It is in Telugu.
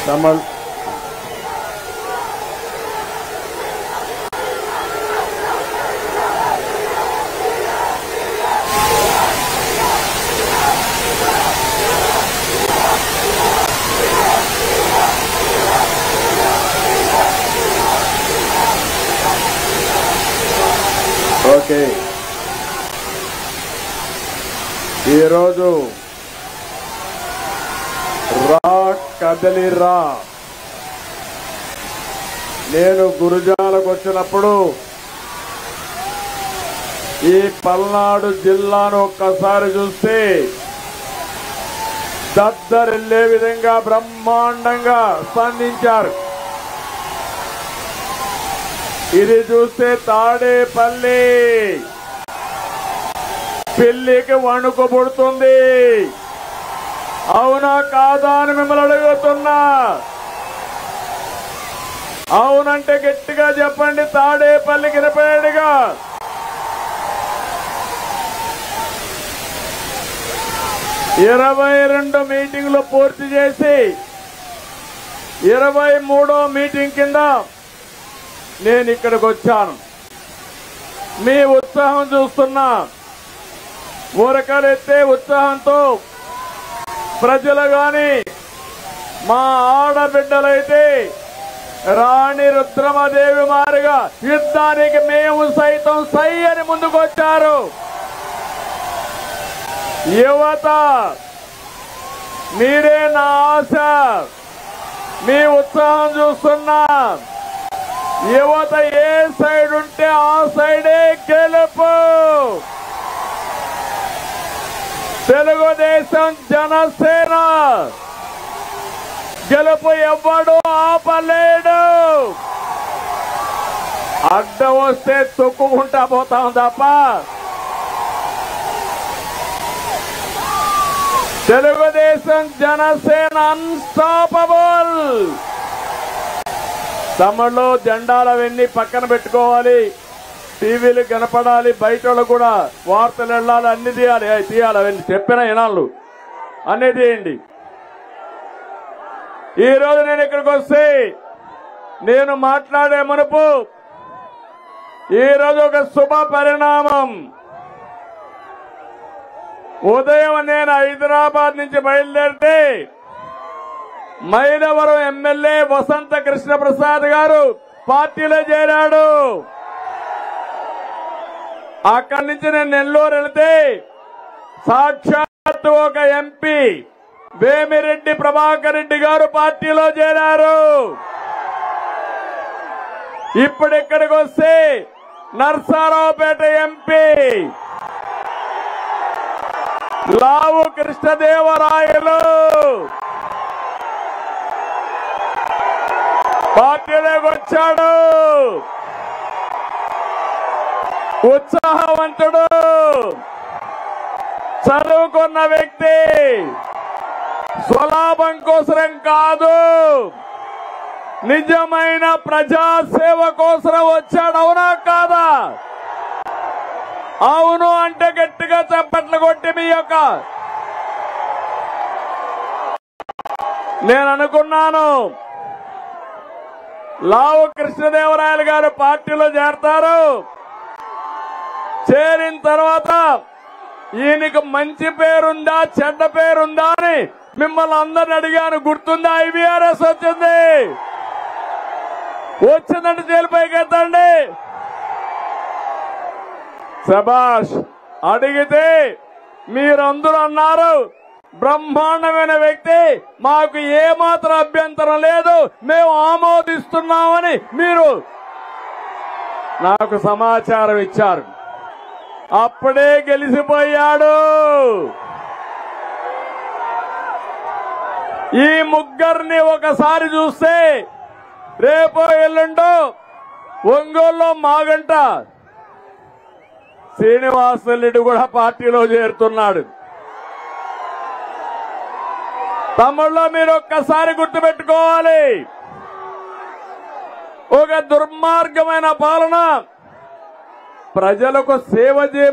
కమల్ ఓకే ఈరోజు రా కదలిరా నేను గురుజాలకు వచ్చినప్పుడు ఈ పల్నాడు జిల్లాను ఒక్కసారి చూస్తే దద్దరిల్లే విధంగా బ్రహ్మాండంగా స్పందించారు. ఇది చూస్తే తాడేపల్లి పిల్లికి వణుకు పుడుతుంది. అవునా కాదా అని మిమ్మల్ని అడుగుతున్నా. అవునంటే గట్టిగా చెప్పండి. తాడేపల్లికి వినపడేట్టుగా. ఇరవై 22 మీటింగ్లు పూర్తి చేసి 23వ మీటింగ్ కింద నేను ఇక్కడికి వచ్చాను. మీ ఉత్సాహం చూస్తున్నా. ఊరకలెత్తే ఉత్సాహంతో ప్రజలు గాని మా ఆడబిడ్డలైతే రాణి రుద్రమదేవి మారిగా యుద్ధానికి మేము సైతం సై అని ముందుకొచ్చారు. యువత మీరే నా ఆశ. మీ ఉత్సాహం చూస్తున్నా. యువత ఏ సైడ్ ఉంటే ఆ సైడే గెలుపు. తెలుగుదేశం జనసేన గెలుపు ఎవ్వడు ఆపలేడు. అడ్డం వస్తే తొక్కుకుంటా పోతాం తప్ప తెలుగుదేశం జనసేన అన్స్టాపబుల్. తమలో జెండాలవన్నీ పక్కన పెట్టుకోవాలి. టీవీలు కనపడాలి. బయట కూడా వార్తలు వెళ్ళాలి. అన్ని తీయాలి. అవన్నీ చెప్పిన ఇనాళ్ళు అన్ని తీయండి. ఈరోజు నేను ఇక్కడికి వస్తే నేను మాట్లాడే మునుపు ఈరోజు ఒక శుభ పరిణామం. ఉదయం నేను హైదరాబాద్ నుంచి బయలుదేరితే మైలవరం ఎమ్మెల్యే వసంత కృష్ణ ప్రసాద్ గారు పార్టీలో చేరాడు. అక్కడి నుంచి నేను నెల్లూరు వెళితే సాక్షాత్ ఒక ఎంపీ వేమిరెడ్డి ప్రభాకర్ రెడ్డి గారు పార్టీలో చేరారు. ఇప్పుడు ఇక్కడికి వస్తే నర్సారావుపేట ఎంపీ లావు కృష్ణదేవరాయలు పార్టీలోకి వచ్చాడు. ఉత్సాహవంతుడు, చదువుకున్న వ్యక్తి. స్వలాభం కోసరం కాదు, నిజమైన ప్రజాసేవ కోసం వచ్చాడు. అవునా కాదా? అవును అంటే గట్టిగా చప్పట్లు కొట్టి మీ యొక్క నేను అనుకున్నాను లావు కృష్ణదేవరాయలు గారు పార్టీలో చేరతారు. చేరిన తర్వాత ఈయనకి మంచి పేరుందా చెడ్డ పేరుందా అని మిమ్మల్ని అందరిని అడిగాను. గుర్తుందా? IVRS వచ్చింది. వచ్చిందంటే జైలుపైకి ఎత్తండి. శభాష్. అడిగితే మీరందరూ అన్నారు బ్రహ్మాండమైన వ్యక్తి, మాకు ఏమాత్రం అభ్యంతరం లేదు, మేము ఆమోదిస్తున్నామని మీరు నాకు సమాచారం ఇచ్చారు. అప్పుడే గెలిచిపోయాడు. ఈ ముగ్గురిని ఒకసారి చూస్తే రేపో ఎల్లుండో ఒంగోలులో మాగంట శ్రీనివాసరెడ్డి కూడా పార్టీలో చేరుతున్నాడు. తమ్ముళ్ళో మీరు ఒక్కసారి గుర్తుపెట్టుకోవాలి. ఒక దుర్మార్గమైన పాలన, ప్రజలకు సేవ చేయమని